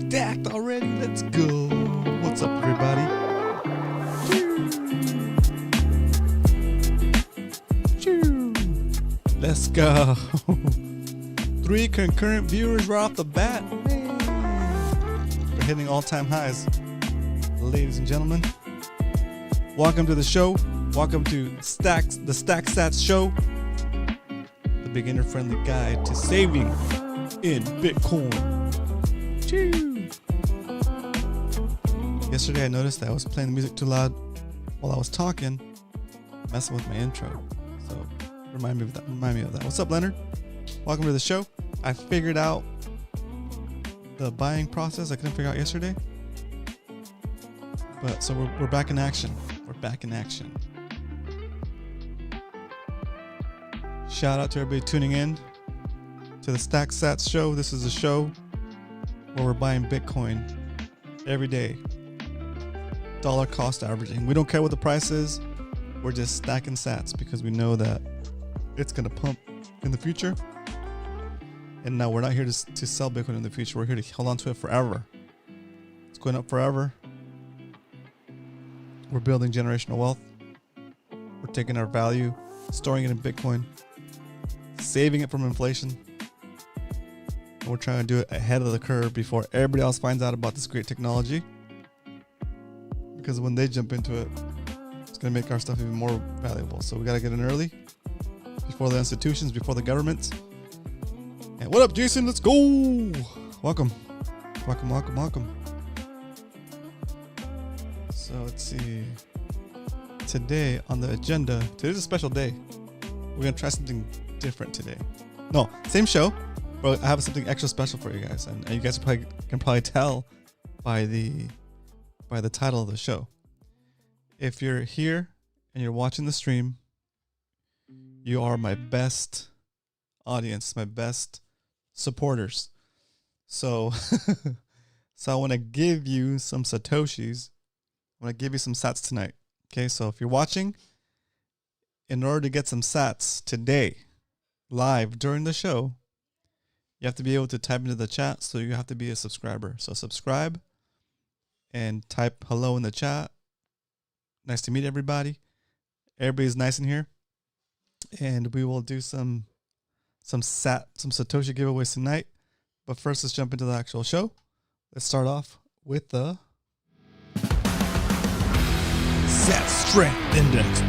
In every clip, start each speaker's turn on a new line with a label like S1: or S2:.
S1: stacked already. Let's go. What's up, everybody? Let's go. 3 concurrent viewers right off the bat. We're hitting all-time highs. Ladies and gentlemen, welcome to the show. Welcome to the SATS show, the beginner-friendly guide to saving in Bitcoin. Choo. Yesterday I noticed that I was playing the music too loud while I was talking, messing with my intro. So remind me of that. What's up, Leonard? Welcome to the show. I figured out the buying process I couldn't figure out yesterday. But so we're back in action. We're back in action. Shout out to everybody tuning in to the SATS show. This is a show where we're buying Bitcoin every day. Dollar cost averaging. We don't care what the price is. We're just stacking sats because we know that it's going to pump in the future. And now we're not here to sell Bitcoin in the future. We're here to hold on to it forever. It's going up forever. We're building generational wealth. We're taking our value, storing it in Bitcoin, saving it from inflation. And we're trying to do it ahead of the curve before everybody else finds out about this great technology. Because when they jump into it, it's going to make our stuff even more valuable. So we got to get in early before the institutions, before the governments. And what up, Jason? Let's go. Welcome. Welcome. So let's see. Today on the agenda, today's a special day. We're going to try something different today. No, same show, but I have something extra special for you guys. And you guys can probably tell by the title of the show. If you're here and you're watching the stream, you are my best audience, my best supporters. So, I want to give you some Satoshis. I want to give you some sats tonight. Okay, so if you're watching, in order to get some sats today, live during the show, you have to be able to type into the chat. So you have to be a subscriber. So subscribe and type hello in the chat. Nice to meet everybody. Everybody's nice in here. And we will do some Satoshi giveaways tonight. But first, let's jump into the actual show. Let's start off with the SATS Strength Index.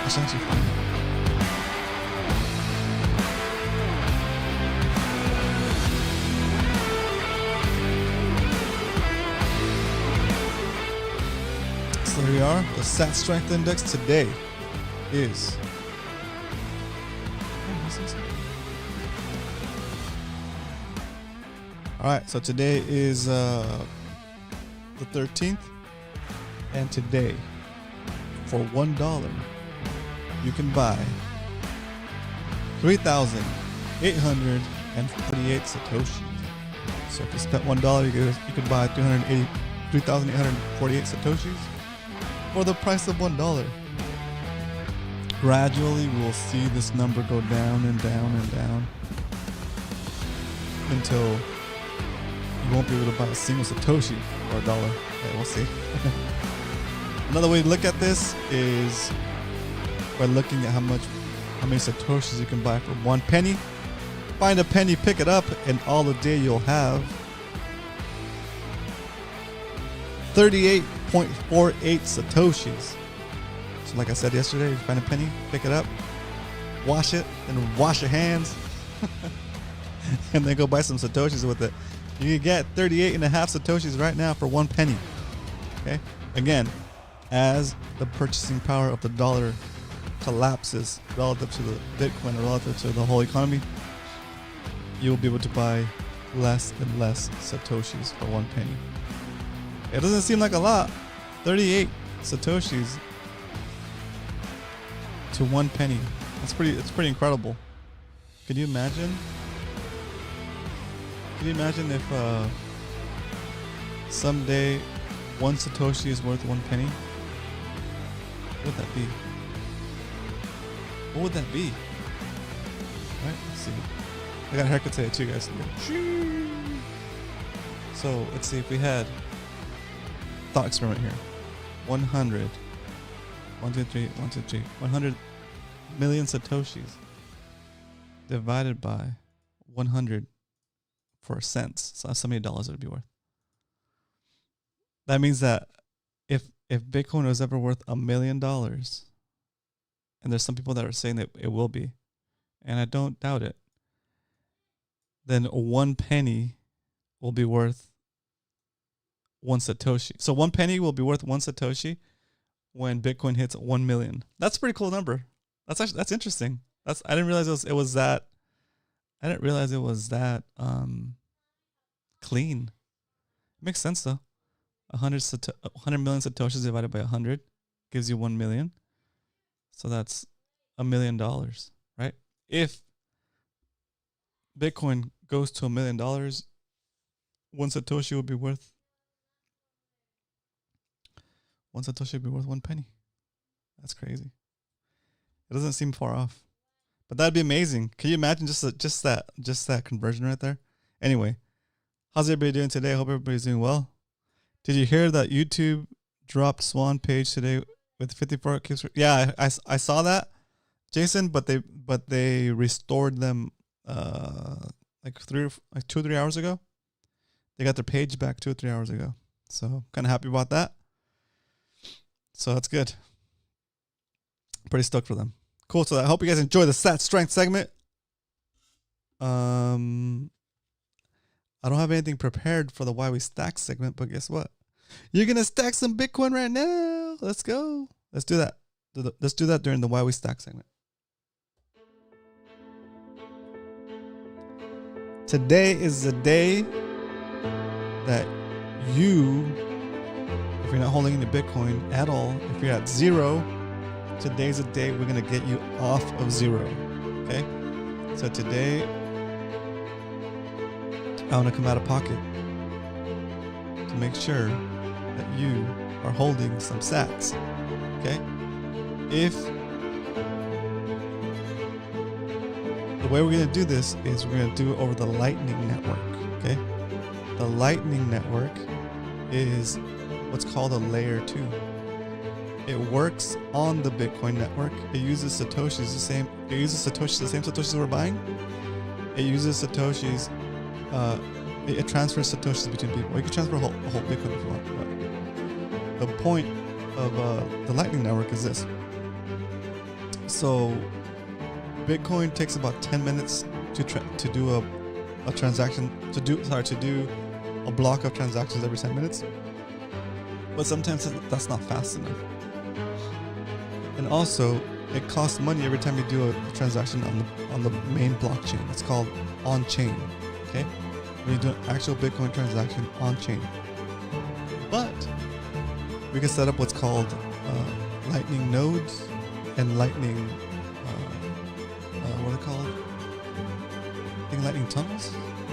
S1: That's actually fun. So here we are. The SATS Strength Index today is alright, so today is the 13th, and today for $1 you can buy 3,848 Satoshis. So if you spent $1, you could buy 3,848 Satoshis for the price of $1. Gradually, we will see this number go down and down and down until you won't be able to buy a single Satoshi for $1. Okay, we'll see. Another way to look at this is by looking at how many Satoshis you can buy for 1 penny. Find a penny, pick it up, and all the day you'll have 38.48 Satoshis. So like I said yesterday, you find a penny, pick it up, wash it, and wash your hands, and then go buy some Satoshis with it. You can get 38.5 Satoshis right now for 1 penny. Okay? Again, as the purchasing power of the dollar collapses relative to the Bitcoin or relative to the whole economy, you'll be able to buy less and less Satoshis for 1 penny. It doesn't seem like a lot. 38 Satoshis to 1 penny. It's pretty incredible. Can you imagine? Can you imagine if someday 1 Satoshi is worth 1 penny? What would that be? What would that be? Right? Let's see. I got a haircut today too, guys. So let's see if we had thought experiment here. 100. 100 million Satoshis divided by 100 for cents. So that's how many dollars it would be worth. That means that if Bitcoin was ever worth $1 million, and there's some people that are saying that it will be, and I don't doubt it, then 1 penny will be worth 1 Satoshi. So 1 penny will be worth 1 Satoshi when Bitcoin hits 1 million. That's a pretty cool number. That's interesting. I didn't realize it was that. I didn't realize it was that clean. It makes sense though. 100 million Satoshis divided by 100 gives you 1 million. So that's $1 million, right? If Bitcoin goes to $1 million, 1 Satoshi would be worth 1 Satoshi would be worth 1 penny. That's crazy. It doesn't seem far off, but that'd be amazing. Can you imagine just that conversion right there? Anyway, how's everybody doing today? I hope everybody's doing well. Did you hear that YouTube dropped Swan page today with 54 keys? Yeah, I saw that, Jason. But they restored them like 2 or 3 hours ago. They got their page back 2 or 3 hours ago. So kind of happy about that. So that's good. Pretty stoked for them. Cool. So I hope you guys enjoy the SATS strength segment. I don't have anything prepared for the Why We Stack segment, but guess what? You're going to stack some Bitcoin right now. Let's go. Let's do that. Let's do that during the Why We Stack segment. Today is the day that you, if you're not holding any Bitcoin at all, if you're at zero, today's the day we're going to get you off of zero. Okay? So today, I want to come out of pocket to make sure that you are holding some SATS. Okay? If the way we're going to do this is we're going to do it over the Lightning Network. Okay? The Lightning Network is what's called a layer 2. It works on the Bitcoin network. It uses Satoshis the same. It uses Satoshis the same Satoshis we're buying. It uses Satoshis. It transfers Satoshis between people. You can transfer a whole Bitcoin if you want. But the point of the Lightning Network is this. So Bitcoin takes about 10 minutes to do a transaction. To do a block of transactions every 10 minutes. But sometimes that's not fast enough. And also, it costs money every time you do a transaction on the main blockchain. It's called on-chain. Okay, when you do an actual Bitcoin transaction on-chain. But we can set up what's called Lightning nodes and Lightning. What are they called? I think Lightning tunnels.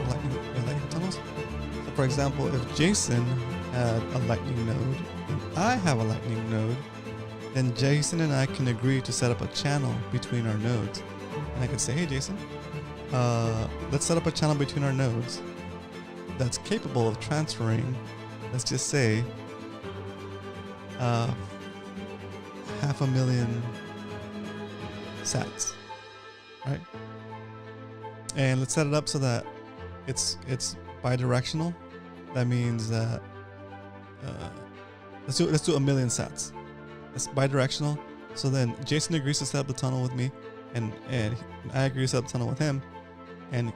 S1: Lightning tunnels. So, for example, if Jason had a Lightning node and I have a Lightning node, then Jason and I can agree to set up a channel between our nodes. And I can say, hey Jason, let's set up a channel between our nodes that's capable of transferring, let's just say, 500,000 SATS, right? And let's set it up so that it's bidirectional. That means that let's do 1 million SATS. It's bidirectional. So then Jason agrees to set up the tunnel with me, and I agree to set up the tunnel with him. And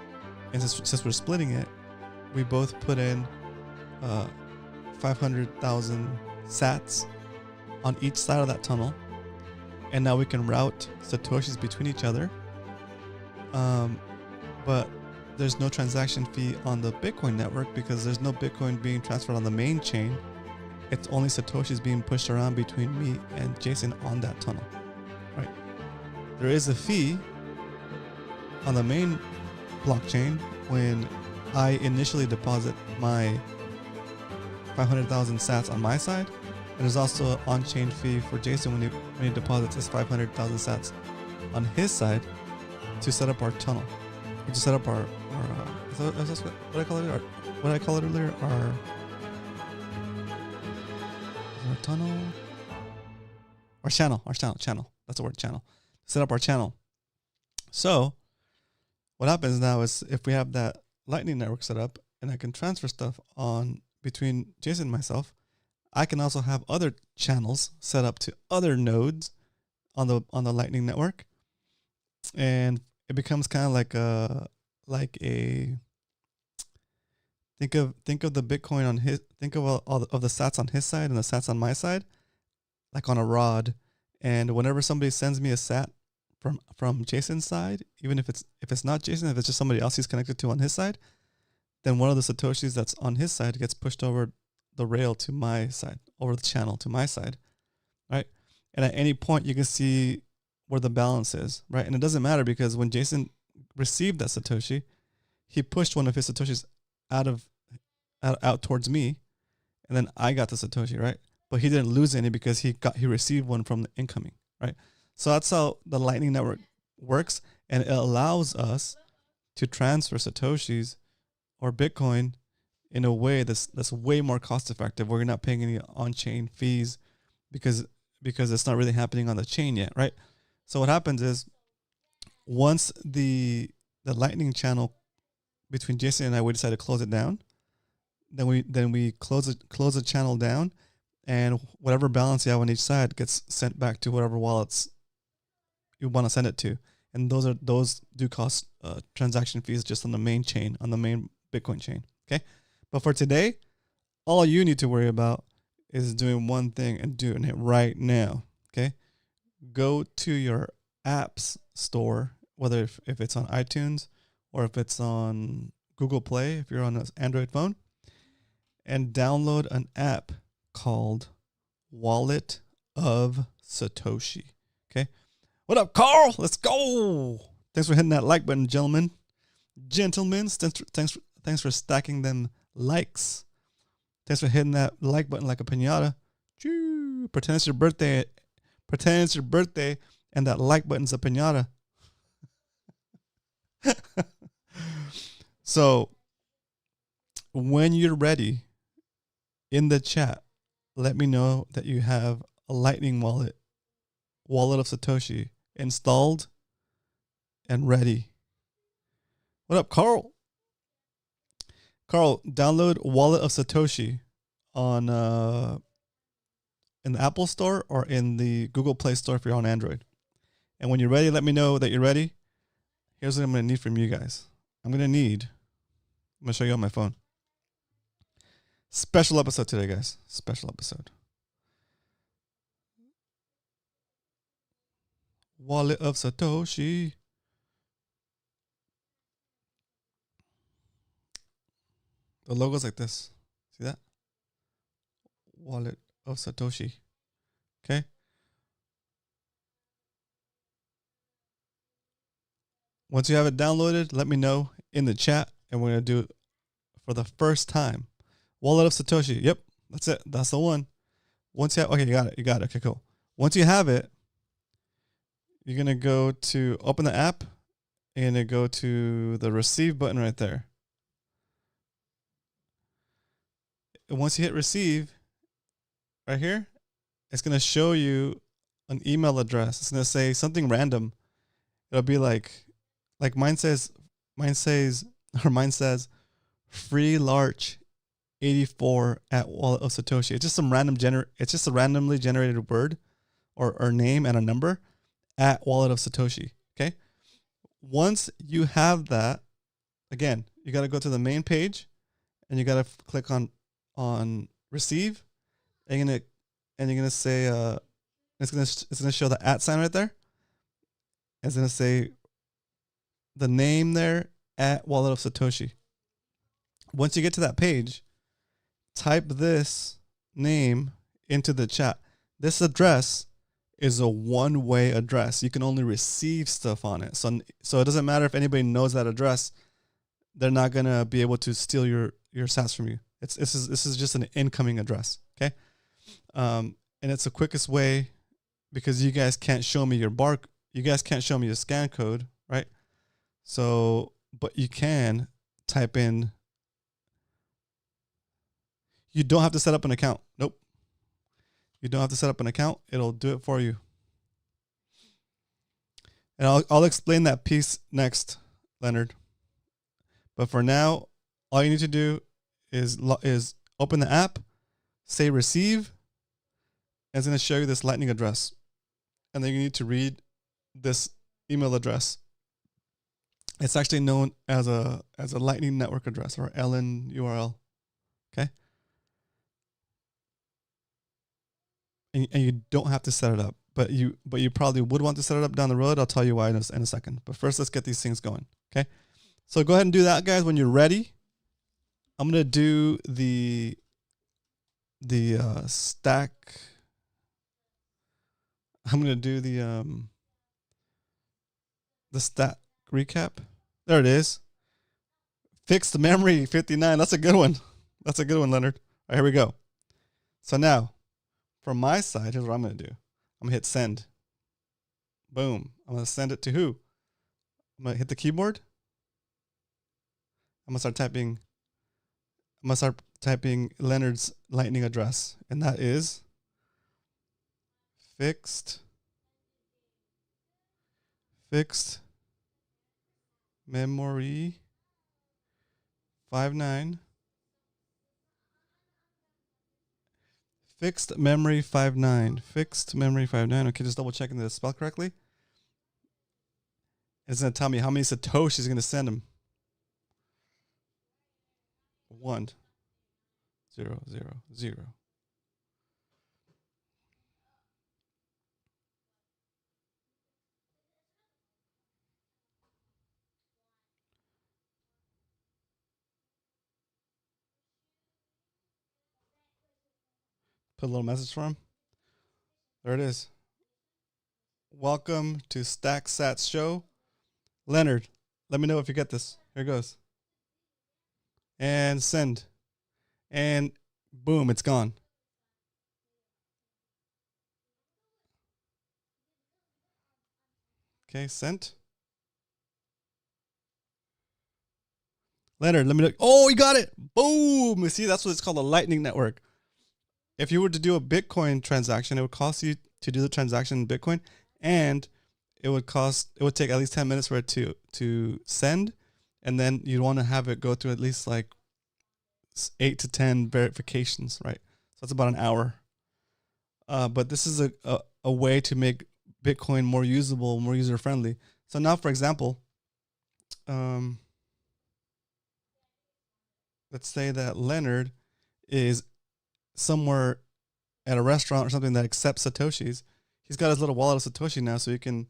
S1: since we're splitting it, we both put in 500,000 SATS on each side of that tunnel. And now we can route Satoshis between each other. But there's no transaction fee on the Bitcoin network because there's no Bitcoin being transferred on the main chain. It's only Satoshis being pushed around between me and Jason on that tunnel, right? There is a fee on the main blockchain when I initially deposit my 500,000 SATS on my side. And there's also an on-chain fee for Jason when he deposits his 500,000 SATS on his side. to set up our tunnel, or to set up our is that what I call it? What I call it earlier? Our tunnel, our channel. That's the word, channel. Set up our channel. So what happens now is if we have that Lightning Network set up, and I can transfer stuff on between Jason and myself, I can also have other channels set up to other nodes on the Lightning Network, and it becomes kind of like a think of the Bitcoin on his, think of all of the sats on his side and the sats on my side, like on a rod. And whenever somebody sends me a sat from Jason's side, even if it's not Jason, if it's just somebody else he's connected to on his side, then one of the Satoshis that's on his side gets pushed over the rail to my side, over the channel to my side, right? And at any point you can see where the balance is, right? And it doesn't matter because when Jason received that Satoshi, he pushed one of his Satoshis out towards me, and then I got the Satoshi, right? But he didn't lose any because he received one from the incoming, right? So that's how the Lightning Network works, and it allows us to transfer Satoshis or Bitcoin in a way that's way more cost effective. We're not paying any on-chain fees because it's not really happening on the chain yet, right? So what happens is once the Lightning channel between Jason and I, we decide to close it down, then we close the channel down, and whatever balance you have on each side gets sent back to whatever wallets you want to send it to. And those do cost transaction fees just on the main chain, on the main Bitcoin chain. Okay. But for today, all you need to worry about is doing one thing and doing it right now. Okay. Go to your apps store, whether if it's on iTunes or if it's on Google Play, if you're on an Android phone, and download an app called Wallet of Satoshi. Okay. What up, Carl? Let's go. Thanks for hitting that like button, gentlemen. Thanks for stacking them likes. Thanks for hitting that like button like a piñata. Choo. Pretend it's your birthday. And that like button's a piñata. So when you're ready, in the chat, let me know that you have a Lightning wallet of Satoshi installed and ready. What up, Carl? Carl, download Wallet of Satoshi on in the Apple Store or in the Google Play Store if you're on Android. And when you're ready, let me know that you're ready. Here's what I'm going to need from you guys. I'm going to show you on my phone. Special episode today, guys. Special episode. Wallet of Satoshi. The logo's like this. See that? Wallet of Satoshi. Okay. Once you have it downloaded, let me know in the chat, and we're going to do it for the first time. Wallet of Satoshi. Yep, that's it. That's the one. Once you have, okay, you got it. Okay, cool. Once you have it, you're going to go to open the app and you go to the receive button right there. And once you hit receive right here, it's going to show you an email address. It's going to say something random. It'll be like mine says free larch 84 at Wallet of Satoshi. It's just some it's just a randomly generated word or name and a number at Wallet of Satoshi. Okay. Once you have that, again, you got to go to the main page and you got to click on receive, and you're gonna say it's gonna show the @ sign right there. It's gonna say the name there at Wallet of Satoshi. Once you get to that page, type this name into the chat. This address is a one-way address. You can only receive stuff on it. So it doesn't matter if anybody knows that address. They're not gonna be able to steal your sats from you. This is just an incoming address. Okay. And it's the quickest way because you guys can't show me your scan code, right? So, but you can type in. You don't have to set up an account. Nope. You don't have to set up an account. It'll do it for you. And I'll explain that piece next, Leonard. But for now, all you need to do is open the app, say receive, and it's going to show you this lightning address. And then you need to read this email address. It's actually known as a lightning network address, or LN URL. Okay? And you don't have to set it up. But you probably would want to set it up down the road. I'll tell you why in a second. But first, let's get these things going. Okay? So go ahead and do that, guys. When you're ready, I'm gonna do the stack. I'm gonna do the stat recap. There it is. Fixed memory 59. That's a good one. That's a good one, Leonard. All right, here we go. So now, from my side, here's what I'm gonna do. I'm gonna hit send. Boom. I'm gonna send it to who? I'm gonna hit the keyboard. I'm gonna start typing Leonard's lightning address, and that is fixed memory 59. Fixed memory 59. Fixed memory 59. Okay, just double checking that it's spelled correctly. It's gonna tell me how many Satoshis gonna send him. 1 0 0 0. Put a little message for him. There it is. Welcome to SATS show. Leonard, let me know if you get this. Here it goes. And send. And boom, it's gone. Okay, sent. Leonard, let me know. Oh, you got it. Boom. You see, that's what it's called, a lightning network. If you were to do a Bitcoin transaction, it would cost you to do the transaction in Bitcoin, and it would take at least 10 minutes for it to send, and then you'd want to have it go through at least like 8 to 10 verifications, right? So that's about an hour. But this is a way to make Bitcoin more usable, more user friendly. So now, for example, let's say that Leonard is somewhere at a restaurant or something that accepts Satoshis. He's got his little wallet of Satoshi now, so you can,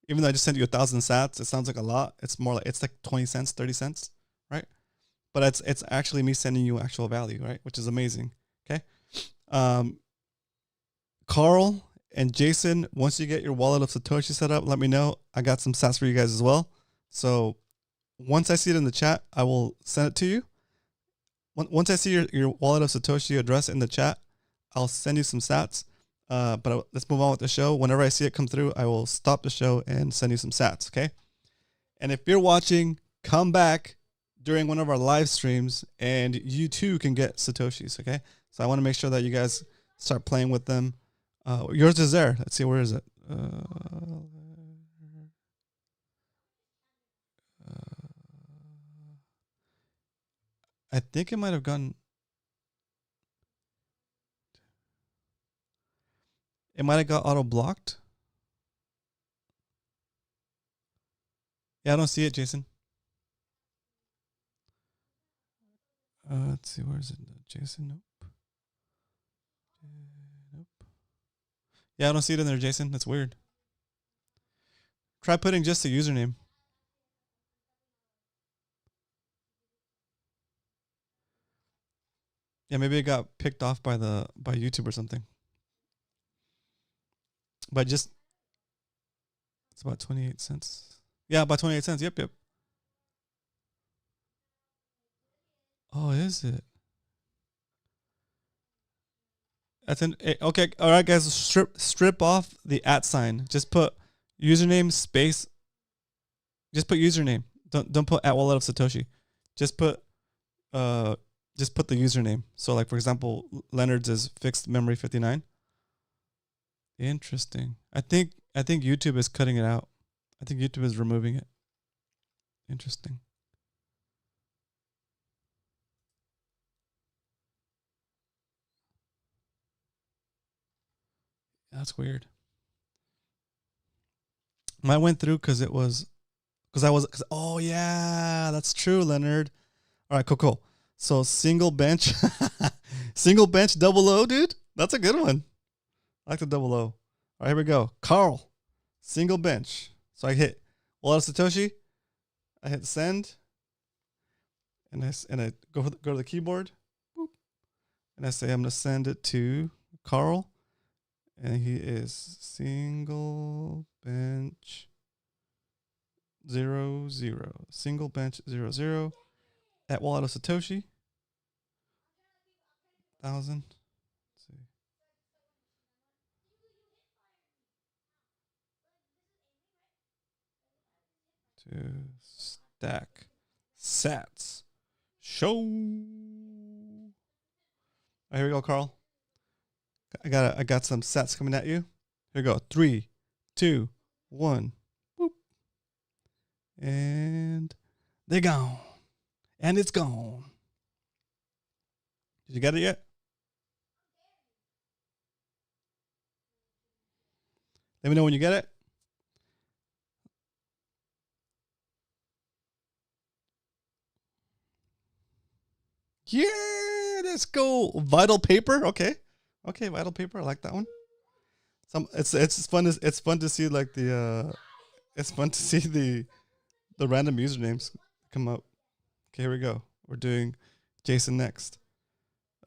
S1: even though I just sent you 1,000 sats, it sounds like a lot. It's more like, it's like 20 cents, 30 cents, right? But it's actually me sending you actual value, right? Which is amazing. Okay. Carl and Jason, once you get your wallet of Satoshi set up, let me know. I got some sats for you guys as well. So once I see it in the chat, I will send it to you. Once I see your wallet of Satoshi address in the chat, I'll send you some sats. But let's move on with the show. Whenever I see it come through, I will stop the show and send you some sats, okay? And if you're watching, come back during one of our live streams, and you too can get Satoshis, okay? So I want to make sure that you guys start playing with them. Yours is there. Let's see, where is it? I think it might have gone. It might have got auto blocked. Yeah, I don't see it, Jason. Let's see, where is it? Jason, nope. Nope. Yeah, I don't see it in there, Jason. That's weird. Try putting just a username. Yeah, maybe it got picked off by YouTube or something. But just, it's about 28 cents. Yeah, about 28 cents. Yep. Oh, is it? That's okay. All right, guys. Strip off the @ sign. Just put username space. Just put username. Don't put at wallet of Satoshi. Just put the username. So like for example, Leonard's is fixed memory 59. Interesting. I think YouTube is cutting it out. I think YouTube is removing it. Interesting. That's weird. Mine went through because oh yeah, that's true, Leonard. All right, cool. So single bench, single bench double O, dude. That's a good one. I like the double O. All right, here we go. Carl, single bench. So I hit wallet of Satoshi. I hit send, and I go to the keyboard, boop, and I say I'm gonna send it to Carl, and he is single bench 00, single bench 00 at wallet of Satoshi 1000. Let's see. To stack SATS show. Right, here we go, Carl. I got some SATS coming at you. Here we go. 3, 2, 1. Boop. And they're gone. And it's gone. Did you get it yet? Let me know when you get it. Yeah, let's go. Vital paper. Okay, vital paper. I like that one. It's fun. It's fun to see like it's fun to see the random usernames come up. Okay, here we go. We're doing Jason next.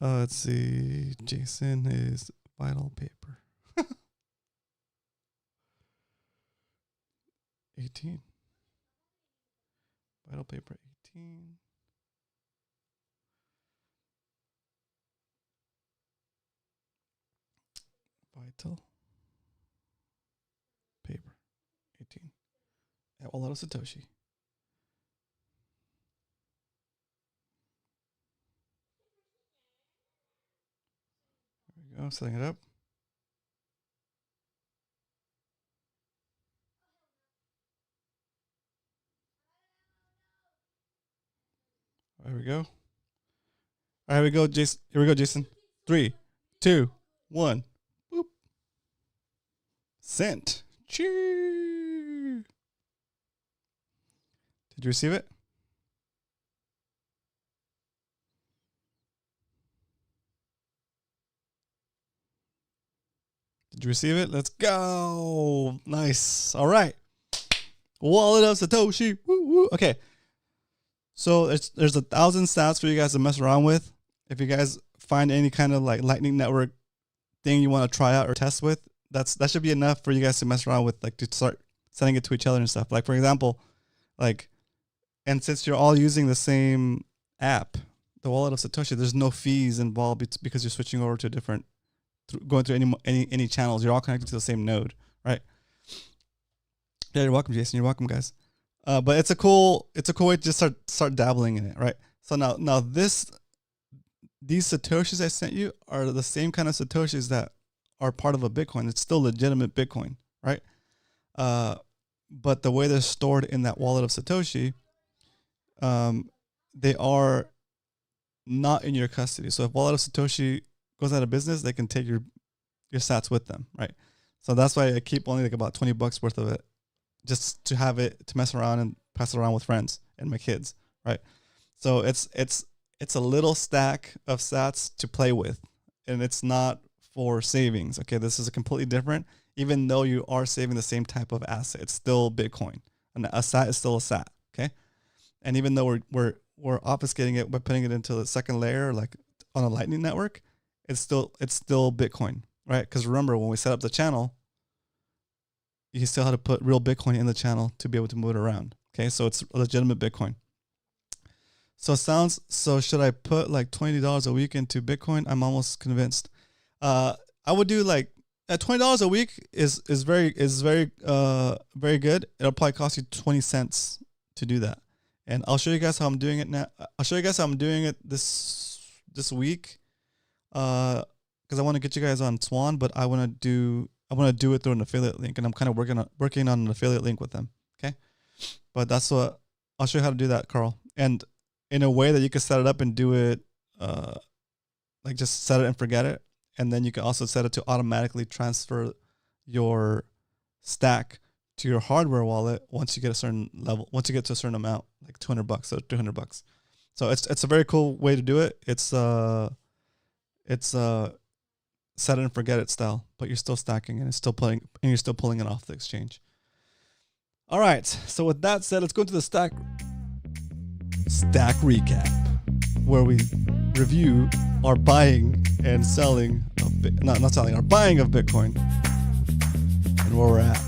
S1: Let's see. Jason is vital paper. 18. Vital paper 18. Vital paper 18. At wallet of Satoshi. There we go. Setting it up. There we go. All right, here we go, Jason. Here we go, Jason. 3, 2, 1. Boop. Sent. Chee. Did you receive it? Did you receive it? Let's go. Nice. All right. Wallet of Satoshi. Woo, woo. Okay. So there's 1,000 stats for you guys to mess around with. If you guys find any kind of like Lightning Network thing you want to try out or test with, that should be enough for you guys to mess around with, like to start sending it to each other and stuff. Like for example, like, and since you're all using the same app, the wallet of Satoshi, there's no fees involved because you're switching over to a different, going through any channels. You're all connected to the same node, right? Yeah, you're welcome, Jason. You're welcome, guys. But it's a cool way to just start dabbling in it, right? So now these Satoshis I sent you are the same kind of Satoshis that are part of a Bitcoin. It's still legitimate Bitcoin, right? But the way they're stored in that wallet of Satoshi, they are not in your custody. So if wallet of Satoshi goes out of business, they can take your sats with them, right? So that's why I keep only like about $20 worth of it, just to have it to mess around and pass it around with friends and my kids, right? So it's a little stack of sats to play with, and it's not for savings. Okay, this is a completely different. Even though you are saving the same type of asset, it's still Bitcoin, and a sat is still a sat. Okay, and even though we're obfuscating it by putting it into the second layer, like on a Lightning Network, it's still Bitcoin, right? Because remember, when we set up the channel, you still have to put real Bitcoin in the channel to be able to move it around. Okay, so it's a legitimate Bitcoin. So should I put like $20 a week into Bitcoin? I'm almost convinced. I would do like at $20 a week is very good. It'll probably cost you 20 cents to do that. And I'll show you guys how I'm doing it now. I'll show you guys how I'm doing it this week. Because I want to get you guys on Swan, but I want to do it through an affiliate link, and I'm kind of working on an affiliate link with them. Okay, but that's what I'll show you how to do that, Carl, and in a way that you can set it up and do it, like just set it and forget it, and then you can also set it to automatically transfer your stack to your hardware wallet once you get a certain level, once you get to a certain amount, like $200 or $300. So it's a very cool way to do it. It's set it and forget it style, but you're still stacking and you're still pulling it off the exchange. All right. So with that said, let's go into the stack recap, where we review our buying and selling of not selling, our buying of Bitcoin and where we're at.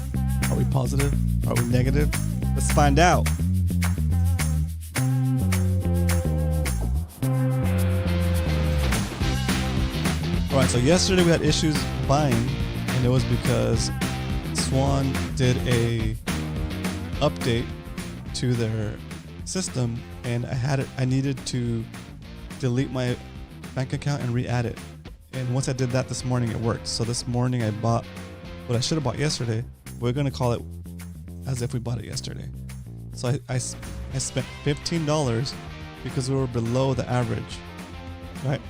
S1: Are we positive? Are we negative? Let's find out. All right, so yesterday we had issues buying, and it was because Swan did a update to their system, and I needed to delete my bank account and re-add it. And once I did that this morning, it worked. So this morning I bought what I should have bought yesterday. We're gonna call it as if we bought it yesterday. So I spent $15 because we were below the average, right?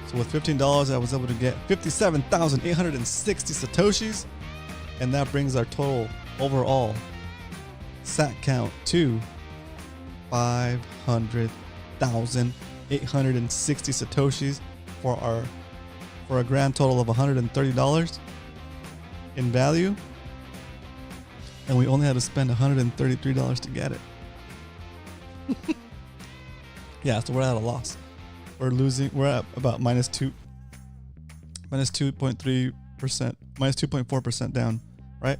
S1: So with $15, I was able to get 57,860 Satoshis, and that brings our total overall SAT count to 500,860 Satoshis for a grand total of $130 in value, and we only had to spend $133 to get it. Yeah, so we're at a loss. We're at about minus 2.3%, minus 2.4% down, right?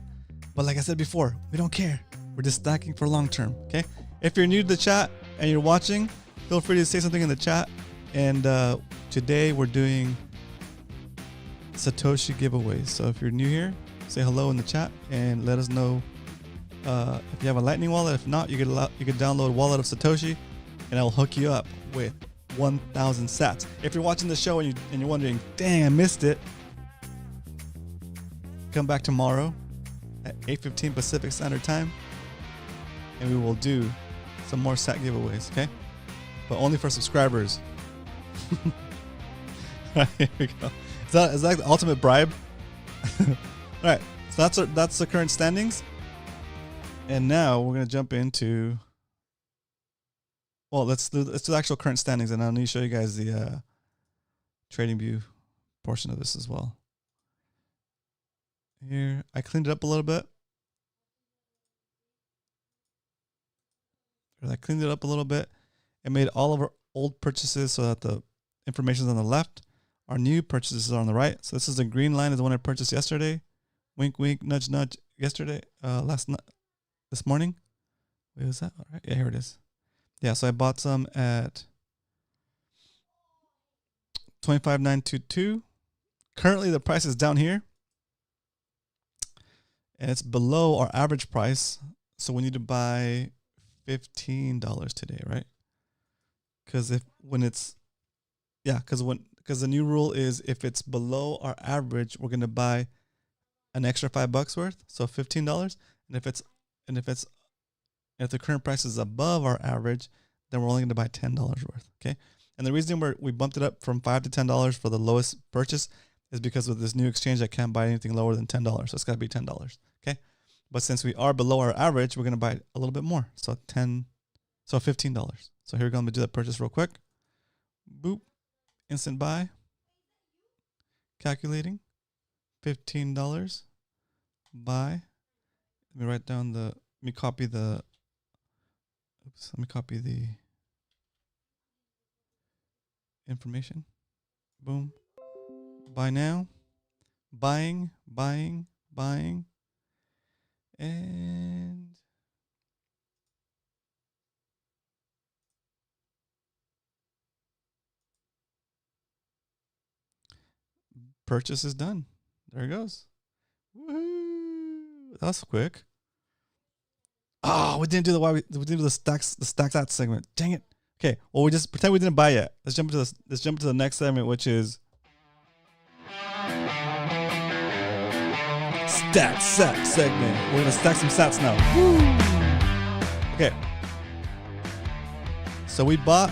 S1: But like I said before, we don't care. We're just stacking for long term, okay? If you're new to the chat and you're watching, feel free to say something in the chat. And today we're doing Satoshi giveaways. So if you're new here, say hello in the chat and let us know if you have a Lightning wallet. If not, you could download Wallet of Satoshi, and I will hook you up with 1,000 sats. If you're watching the show and you're wondering, dang, I missed it, come back tomorrow at 8:15 Pacific Standard Time, and we will do some more sat giveaways, okay? But only for subscribers. All right, here we go. Is that the ultimate bribe? All right, so that's the current standings, and now we're gonna jump into. Well, let's do the actual current standings, and I'll need to show you guys the trading view portion of this as well. Here, I cleaned it up a little bit. I cleaned it up a little bit and made all of our old purchases so that the information is on the left. Our new purchases are on the right. So this is the green line, is the one I purchased yesterday. Wink, wink, nudge, nudge. Yesterday, this morning. Wait, was that all right? Yeah, here it is. Yeah, so I bought some at 25,922. Currently, the price is down here, and it's below our average price. So we need to buy $15 today, right? Because the new rule is if it's below our average, we're gonna buy an extra $5 worth, so $15. And if the current price is above our average, then we're only going to buy $10 worth, okay? And the reason we bumped it up from $5 to $10 for the lowest purchase is because with this new exchange, I can't buy anything lower than $10. So it's got to be $10, okay? But since we are below our average, we're going to buy a little bit more. So $15. So here we're going to do that purchase real quick. Boop. Instant buy. Calculating. $15. Buy. Let me let me copy the information. Boom. Buy now. Buying. And purchase is done. There it goes. Woohoo! That's quick. Oh, we didn't do we didn't do the stacks SATS segment. Dang it. Okay, well we just pretend we didn't buy yet. Let's jump into the next segment, which is SATS segment. We're gonna stack some sats now. Woo! Okay. So we bought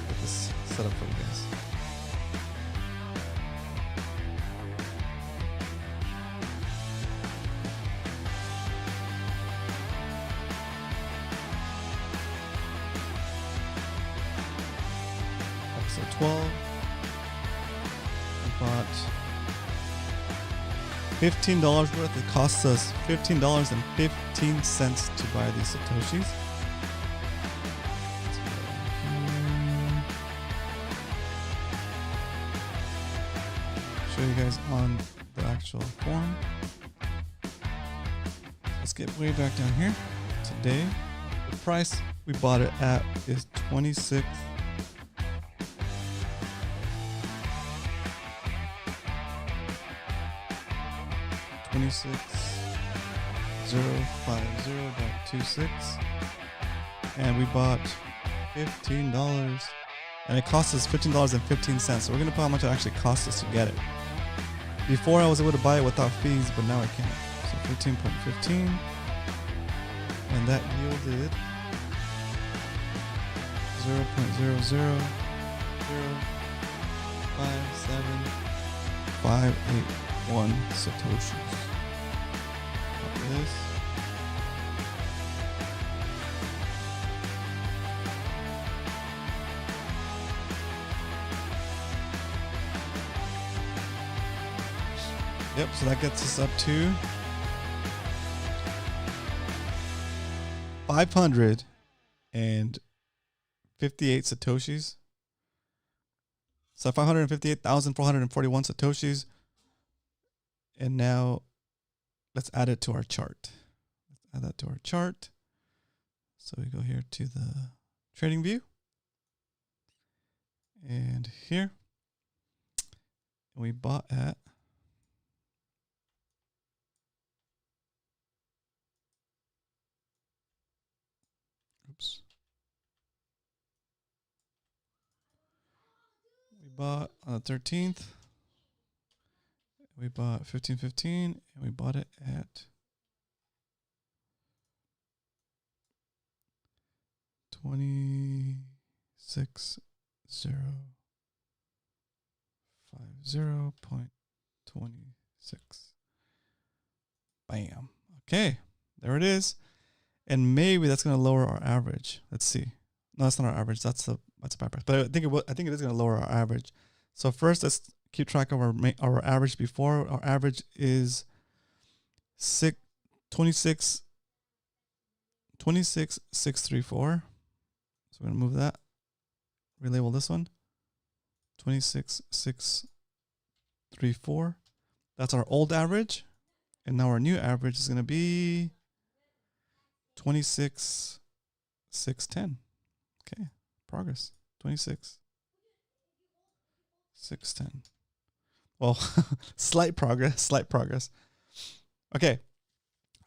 S1: get this set up for you guys. Episode 12. We bought $15 worth. It costs us $15.15 to buy these Satoshis. Show you guys on the actual form. Let's get way back down here. Today, the price we bought it at is 26. $26,050.26, and we bought $15, and it cost us $15.15. So we're gonna put how much it actually cost us to get it. Before I was able to buy it without fees, but now I can't. So 15.15, and that yielded 0.0005758 Satoshis. Copy this. Yep, so that gets us up to 558 Satoshis. So 558,441 Satoshis. And now let's add it to our chart. Let's add that to our chart. So we go here to the trading view. And here. And we bought at we bought on the 13th. We bought 15.15 and we bought it at 26,050.26. Bam. Okay, there it is. And maybe that's going to lower our average. Let's see. No, that's not our average. That's a buy price. But I think it is going to lower our average. So first, let's keep track of our average before. Our average is 26,634. So we're going to move that. Relabel this one. 26,634. That's our old average. And now our new average is going to be 26,610. Okay, progress. 26,610. Well, slight progress. Okay,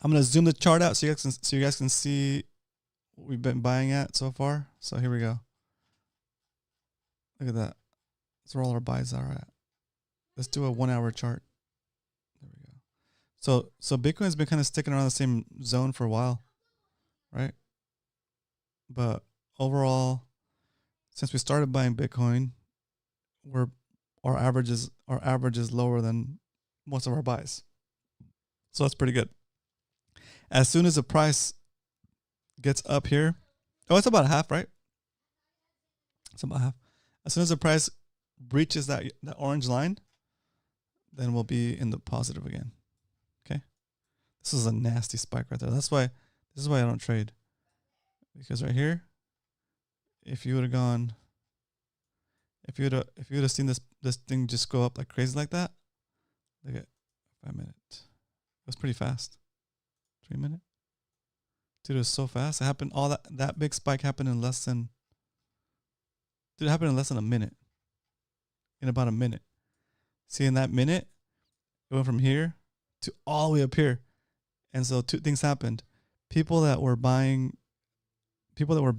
S1: I'm gonna zoom the chart out so you guys can see what we've been buying at so far. So here we go. Look at that. That's where all our buys are at. Let's do a 1 hour chart. There we go. So Bitcoin has been kind of sticking around the same zone for a while, right? But overall, since we started buying Bitcoin, our average is lower than most of our buys. So that's pretty good. As soon as the price gets up here, it's about half, right? It's about half. As soon as the price breaches that orange line, then we'll be in the positive again. Okay? This is a nasty spike right there. This is why I don't trade. Because right here, if you would have gone, if you would have seen this thing just go up like crazy like that, look at 5 minutes. It was pretty fast. 3 minutes. Dude, it was so fast. It happened. All that big spike happened in less than. Dude, it happened in less than a minute. In about a minute. See, in that minute, It went from here to all the way up here. And so two things happened. People that were buying, thinking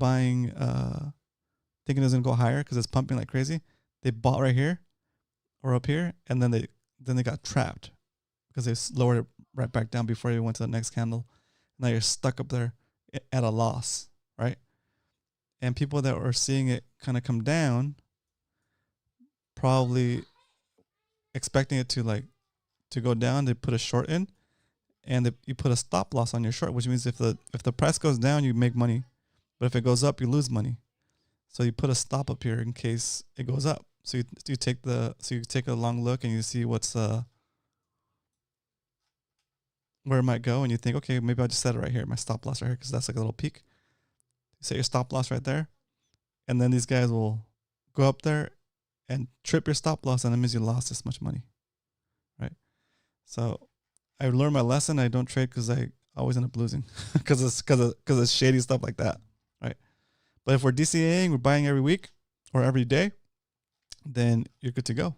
S1: it was gonna go higher because it's pumping like crazy, they bought right here or up here, and then they got trapped because they lowered it right back down before you went to the next candle. Now you're stuck up there at a loss, right? And people that were seeing it kind of come down, probably expecting it to go down, they put a short in, and you put a stop loss on your short, which means if the price goes down, you make money, but if it goes up, you lose money. So you put a stop up here in case it goes up. So you take a long look and you see what's where it might go, and you think, okay, maybe I'll just set it right here, my stop loss right here, because that's like a little peak. You set your stop loss right there, and then these guys will go up there and trip your stop loss, and that means you lost this much money, right? So I learned my lesson. I don't trade because I always end up losing because it's shady stuff like that, right? But if we're DCAing, we're buying every week or every day, then you're good to go.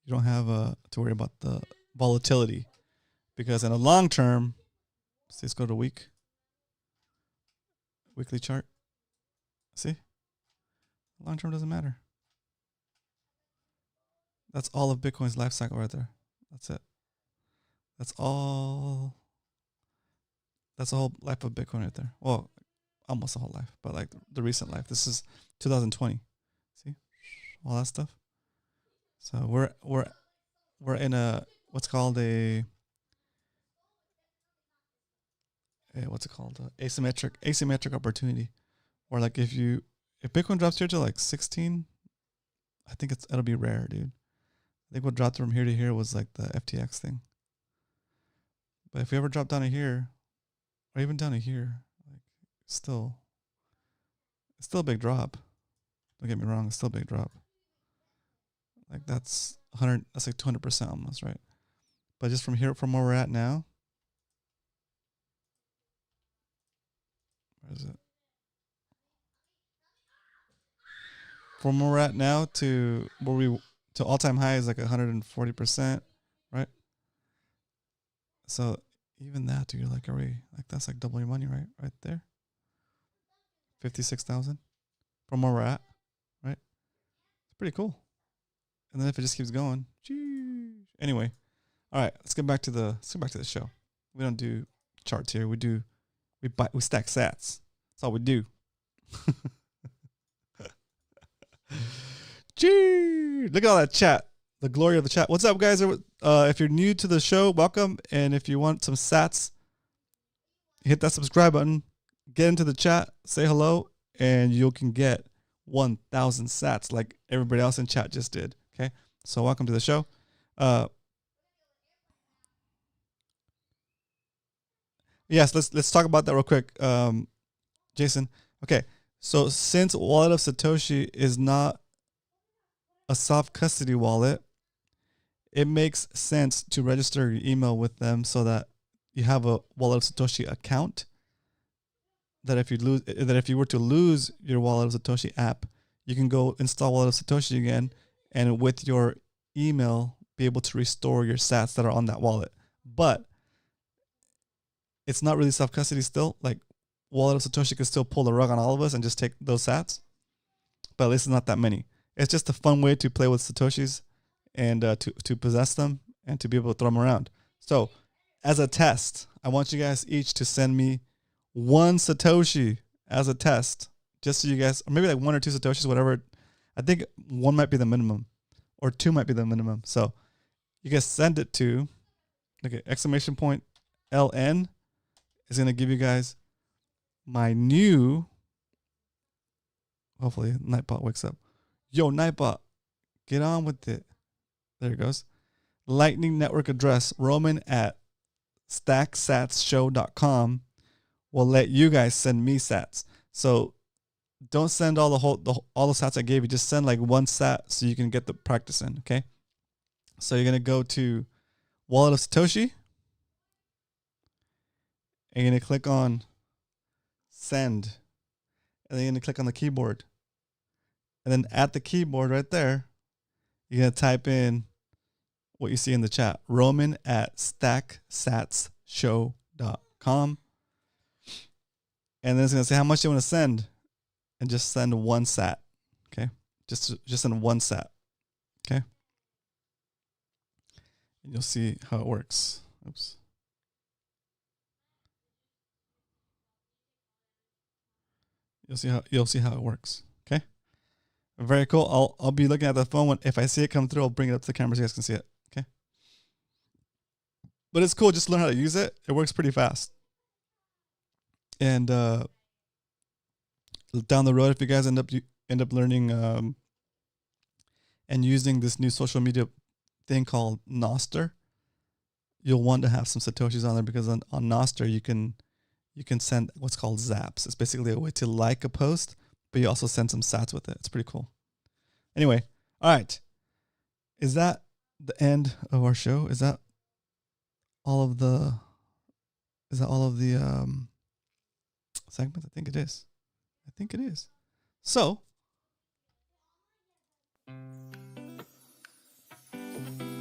S1: You don't have to worry about the volatility, because in a long term, let's go to weekly chart. See, long term doesn't matter. That's all of Bitcoin's life cycle right there. That's it. That's all. That's the whole life of Bitcoin right there. Well, almost the whole life, but like the recent life. This is 2020. See, all that stuff. So we're in a what's called asymmetric opportunity, or like if Bitcoin drops here to like 16, I think it'll be rare, dude. I think what dropped from here to here was like the FTX thing. But if we ever drop down to here, or even down to here, like it's still a big drop. Don't get me wrong, it's still a big drop. Like that's like 200% almost, right? But just from where we're at now, where is it? From where we're at now to all-time high is like 140%, right? So even that, dude, like that's like double your money, right? Right there. 56,000 from where we're at, right? It's pretty cool. And then if it just keeps going, geez. Anyway, all right, let's get back to the show. We don't do charts here. We stack sats. That's all we do. Gee, look at all that chat. The glory of the chat. What's up, guys? If you're new to the show, welcome. And if you want some sats, hit that subscribe button. Get into the chat. Say hello, and you can get 1,000 sats like everybody else in chat just did. Okay, so welcome to the show. Yes, let's talk about that real quick, Jason. Okay, so since Wallet of Satoshi is not a self-custody wallet, it makes sense to register your email with them so that you have a Wallet of Satoshi account. That if you were to lose your Wallet of Satoshi app, you can go install Wallet of Satoshi again, and with your email, be able to restore your sats that are on that wallet. But it's not really self-custody still. Like Wallet of Satoshi could still pull the rug on all of us and just take those sats, but at least it's not that many. It's just a fun way to play with Satoshis and to possess them and to be able to throw them around. So as a test, I want you guys each to send me 1 Satoshi as a test, just so you guys, or maybe like 1 or 2 Satoshis, whatever. I think 1 might be the minimum, or 2 might be the minimum. So you guys send it to, okay, !LN is going to give you guys my new, hopefully Nightbot wakes up. Yo, Nightbot, get on with it. There it goes. Lightning Network address, Roman at stacksatshow.com will let you guys send me sats. So don't send all the sats I gave you. Just send like 1 sat so you can get the practice in, okay? So you're going to go to Wallet of Satoshi, and you're going to click on send, and then you're going to click on the keyboard. And then at the keyboard right there, you're going to type in what you see in the chat. Roman at stacksatshow.com. And then it's going to say how much you want to send. And just send one sat. Okay. Just send one sat. Okay. And you'll see how it works. Oops. You'll see how it works. Okay. Very cool. I'll be looking at the phone if I see it come through. I'll bring it up to the camera so you guys can see it. Okay. But it's cool. Just learn how to use it. It works pretty fast. And down the road, if you guys end up learning and using this new social media thing called Noster, you'll want to have some Satoshis on there, because on Noster you can send what's called zaps. It's basically a way to like a post, but you also send some sats with it. It's pretty cool. Anyway, all right. Is that the end of our show? Is that all of the segments? I think it is. So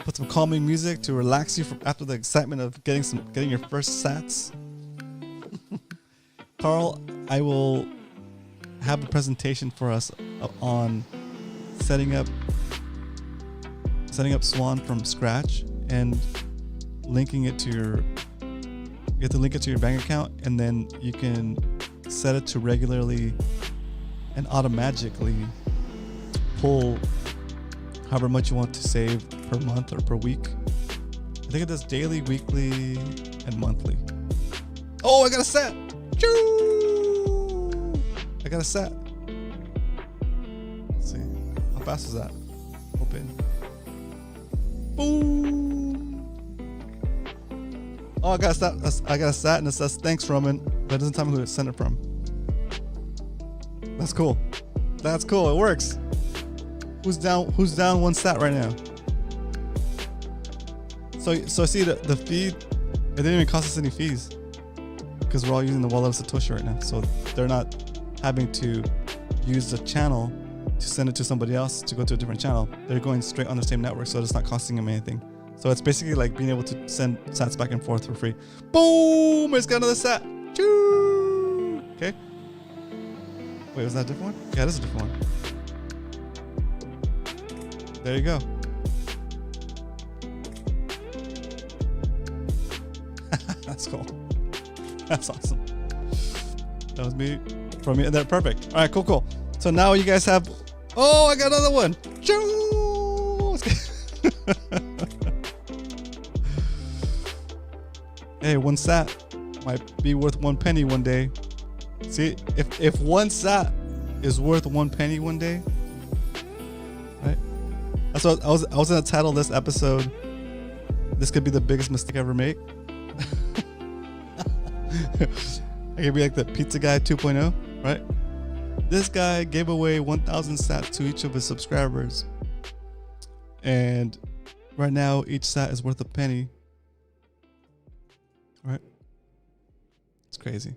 S1: put some calming music to relax you after the excitement of getting your first sats. Carl, I will have a presentation for us on setting up Swan from scratch and linking it to you have to link it to your bank account, and then you can set it to regularly and automatically pull however much you want to save per month or per week. I think it does daily, weekly, and monthly. Oh, I got a set! Choo! I got a set. Let's see. How fast is that? Open. Boom! Oh, I got a set, and it says thanks, Roman, but it doesn't tell me who it sent it from. That's cool. That's cool. It works. Who's down one sat right now? So see the feed, it didn't even cost us any fees because we're all using the wallet of Satoshi right now. So they're not having to use the channel to send it to somebody else to go to a different channel. They're going straight on the same network, so it's not costing them anything. So it's basically like being able to send sats back and forth for free. Boom! It's got another sat. Choo! Okay. Wait, was that a different one? Yeah, this is a different one. There you go. That's cool. That's awesome. That was me. From me. That's perfect. All right, cool. So now you guys have... Oh, I got another one. Choo! Hey, one sat might be worth 1 penny one day. See, if one sat is worth 1 penny one day, right? That's what I was gonna title this episode. This could be the biggest mistake I ever make. I could be like the pizza guy 2.0, right? This guy gave away 1,000 sats to each of his subscribers, and right now each sat is worth a penny. Right? It's crazy.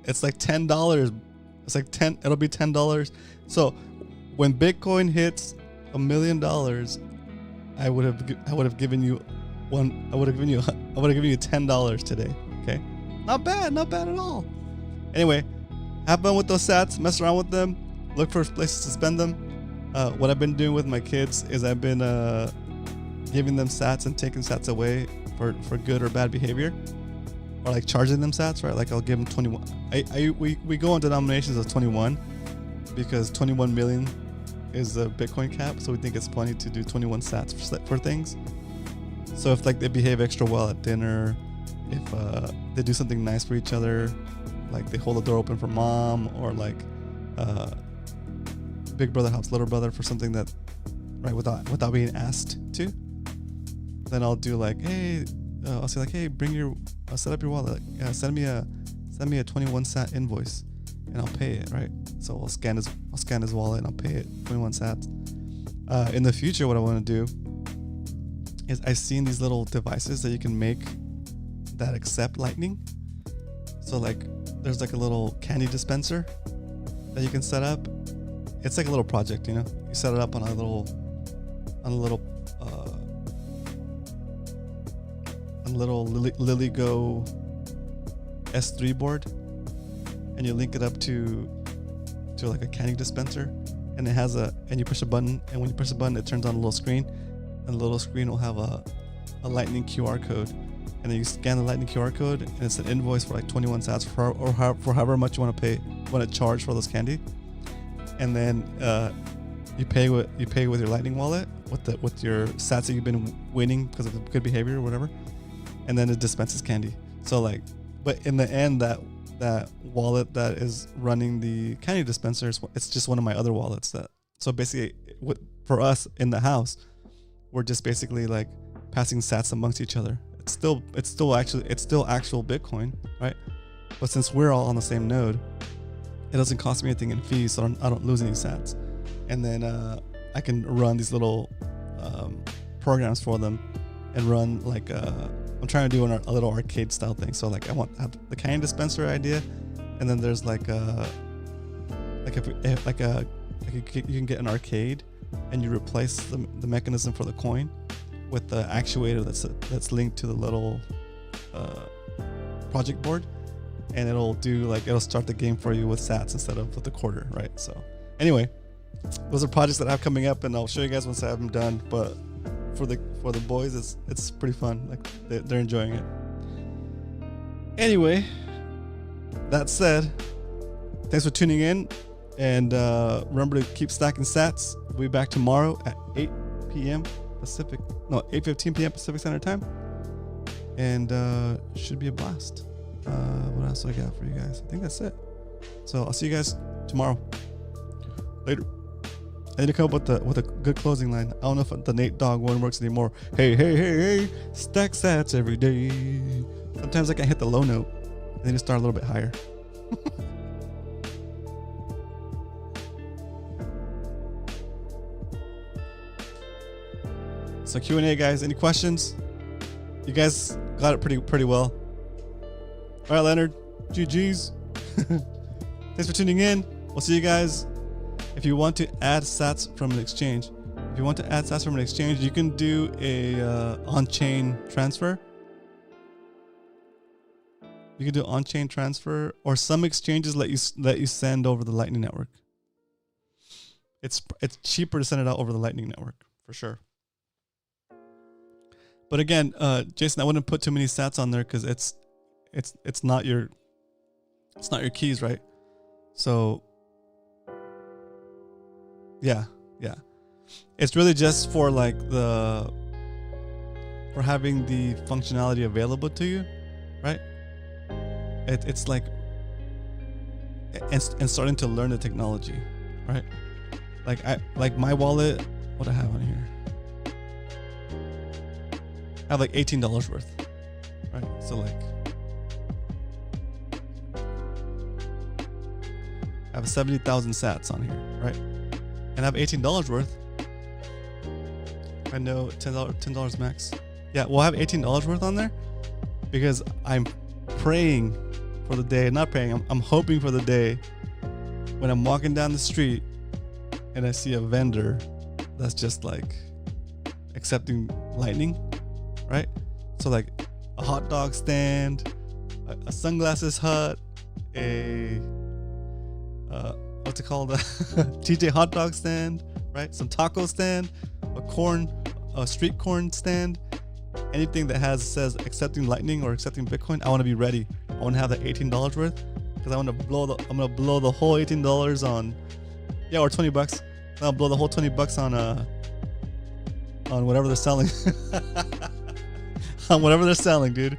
S1: It's like $10. It's like it'll be $10. So when Bitcoin hits $1 million, I would have given you $10 today. Okay? Not bad at all. Anyway, have fun with those sats, mess around with them, look for places to spend them. What I've been doing with my kids is I've been giving them sats and taking sats away for good or bad behavior, or like charging them sats, right? Like I'll give them 21. We go on denominations of 21 because 21 million is the Bitcoin cap, so we think it's funny to do 21 sats for things. So if like they behave extra well at dinner, if they do something nice for each other, like they hold the door open for mom, or like big brother helps little brother for something that, right, without being asked to, then I'll do like, hey, I'll say like, hey, set up your wallet, send me a 21 sat invoice, and I'll pay it, right? So I'll scan his wallet and I'll pay it 21 sats. In the future, what I want to do is I've seen these little devices that you can make that accept Lightning. So like, there's like a little candy dispenser that you can set up, it's like a little project, you know. You set it up on a little LilyGo S3 board, and you link it up to like a candy dispenser, and it has and you push a button, and when you push the button, it turns on a little screen, and the little screen will have a lightning QR code, and then you scan the lightning QR code, and it's an invoice for like 21 sats for however much you want to charge for those candy, and then you pay with your lightning wallet with your sats that you've been winning because of good behavior or whatever, and then it dispenses candy. So like, but in the end, that wallet that is running the candy dispenser, it's just one of my other wallets. So basically, for us in the house, we're just basically like passing sats amongst each other. It's still actual Bitcoin, right? But since we're all on the same node, it doesn't cost me anything in fees, so I don't lose any sats. And then I can run these little programs for them, and run like I'm trying to do a little arcade style thing. So like I have the candy dispenser idea, and then there's you can get an arcade, and you replace the mechanism for the coin with the actuator that's linked to the little project board, and it'll start the game for you with sats instead of with the quarter, right? So anyway, those are projects that I have coming up, and I'll show you guys once I have them done. But for the boys, it's pretty fun. Like they're enjoying it. Anyway, that said, thanks for tuning in, and remember to keep stacking sats. We'll be back tomorrow at 8 p.m. Pacific. No, 8:15 p.m. Pacific Standard Time, and should be a blast. What else do I got for you guys? I think that's it. So I'll see you guys tomorrow. Later. I need to come up with a good closing line. I don't know if the Nate Dogg one works anymore. Hey, stack sats every day. Sometimes I can hit the low note and then just start a little bit higher. So Q&A, guys. Any questions? You guys got it pretty well. All right, Leonard. GG's. Thanks for tuning in. We'll see you guys. If you want to add sats from an exchange, you can do a on-chain transfer. You can do on-chain transfer, or some exchanges let you send over the Lightning Network. It's cheaper to send it out over the Lightning Network for sure. But again, Jason, I wouldn't put too many sats on there because it's not your keys, right? So yeah. It's really just for like for having the functionality available to you, right? It's like and starting to learn the technology, right? Like my wallet, what I have on here, I have like $18 worth, right? So like I have 70,000 sats on here, right? And I have $18 worth. I know $10 max. Yeah, we'll have $18 worth on there because I'm praying for the day. Not praying. I'm hoping for the day when I'm walking down the street and I see a vendor that's just like accepting Lightning, right? So like a hot dog stand, a sunglasses hut, a what's it called? TJ hot dog stand, right? Some taco stand, a street corn stand, anything that says accepting Lightning or accepting Bitcoin. I want to be ready. I want to have that $18 worth because I'm gonna blow the whole $18 on, or $20. I'll blow the whole $20 on whatever they're selling. On whatever they're selling, dude.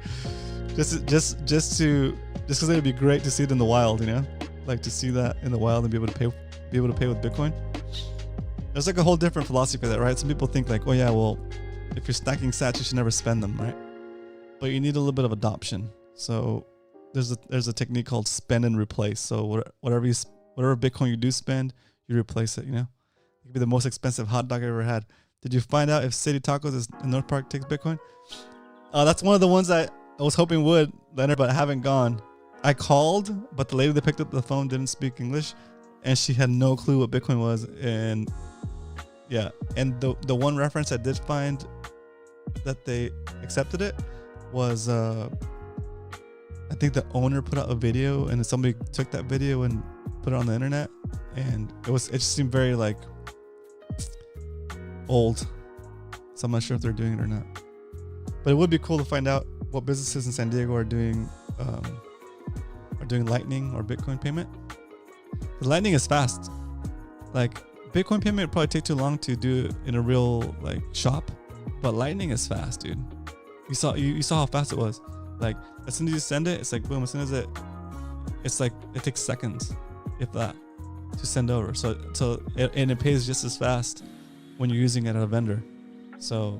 S1: Just because it'd be great to see it in the wild, you know. Like to see that in the wild and be able to pay with Bitcoin. There's like a whole different philosophy of that, right? Some people think like, oh yeah, well, if you're stacking sats, you should never spend them, right? But you need a little bit of adoption. So there's a technique called spend and replace. So whatever Bitcoin you do spend, you replace it. You know, it could be the most expensive hot dog I ever had. Did you find out if City Tacos in North Park takes Bitcoin? That's one of the ones I was hoping would, Leonard, but I haven't gone. I called, but the lady that picked up the phone didn't speak English, and she had no clue what Bitcoin was. And yeah, and the one reference I did find that they accepted it was I think the owner put out a video, and somebody took that video and put it on the internet, and it just seemed very like old. So I'm not sure if they're doing it or not. But it would be cool to find out what businesses in San Diego are doing Lightning or Bitcoin payment. The Lightning is fast. Like Bitcoin payment would probably take too long to do in a real like shop, but Lightning is fast, dude. You saw how fast it was. Like as soon as you send it, it's like boom. As soon as it's like it takes seconds, if that, to send over. And it pays just as fast when you're using it at a vendor. So,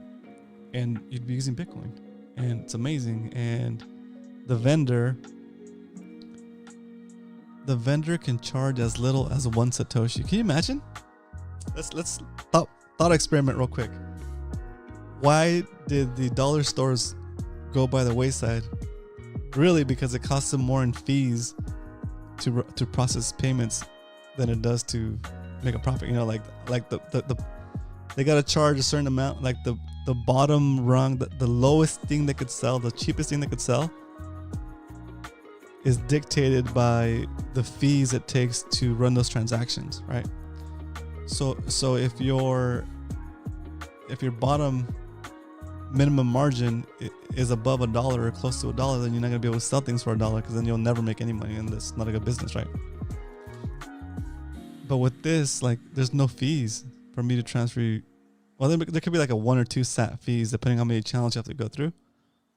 S1: and you'd be using Bitcoin, and it's amazing. And the vendor can charge as little as 1 Satoshi. Can you imagine? Let's thought experiment real quick. Why did the dollar stores go by the wayside? Really, because it costs them more in fees to process payments than it does to make a profit. You know, like they gotta charge a certain amount. Like the bottom rung, the lowest thing they could sell, the cheapest thing they could sell, is dictated by the fees it takes to run those transactions, right? So if your bottom minimum margin is above $1 or close to $1, then you're not gonna be able to sell things for $1, because then you'll never make any money, and that's not a good business, right? But with this, like, there's no fees for me to transfer. Well, there could be like a 1 or 2 SAT fees depending on how many channels you have to go through.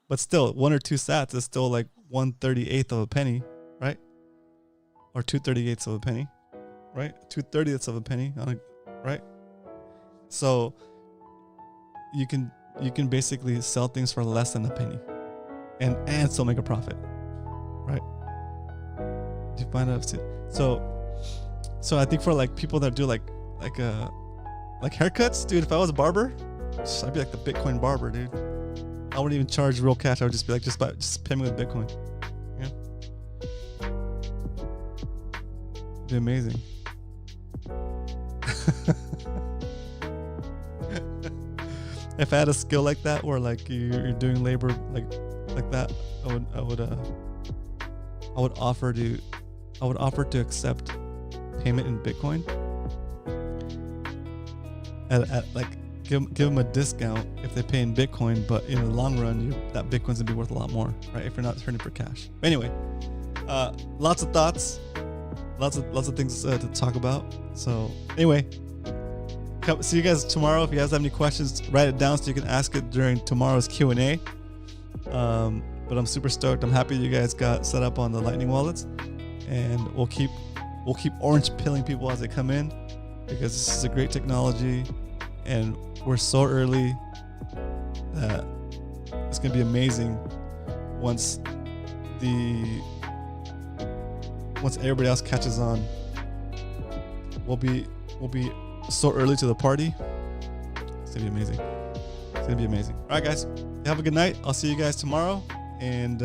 S1: But still, 1 or 2 SATs is still like 1/38 of a penny, right? Or 2/38 of a penny, right? 2/30 of a penny on a, right? So you can basically sell things for less than a penny, and still make a profit, right? Do you find out? So I think for like people that do like haircuts, dude. If I was a barber, I'd be like the Bitcoin barber, dude. I wouldn't even charge real cash. I would just be like, just pay me with Bitcoin. Yeah, it'd be amazing. If I had a skill like that, where like you're doing labor like that, I would offer to accept payment in Bitcoin at like give them a discount if they pay in Bitcoin, but in the long run, that Bitcoin's gonna be worth a lot more, right? If you're not turning for cash. Anyway, lots of thoughts, lots of things to talk about. So anyway, see you guys tomorrow. If you guys have any questions, write it down so you can ask it during tomorrow's Q&A. But I'm super stoked. I'm happy you guys got set up on the Lightning wallets, and we'll keep orange pilling people as they come in, because this is a great technology, and we're so early that it's gonna be amazing once everybody else catches on. We'll be so early to the party. It's gonna be amazing. It's gonna be amazing. All right, guys, have a good night. I'll see you guys tomorrow, and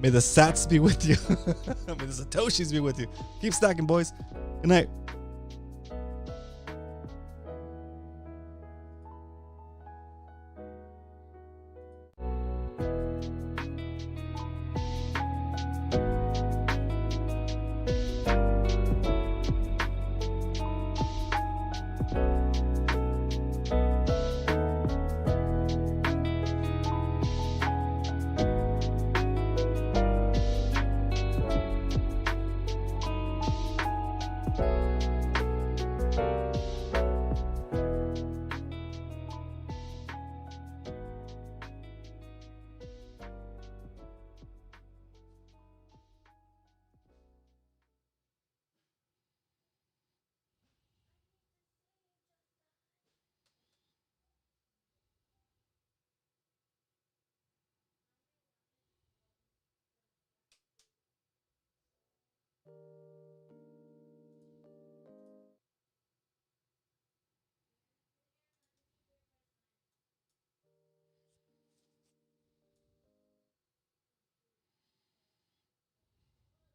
S1: may the SATs be with you. May the Satoshis be with you. Keep stacking, boys. Good night.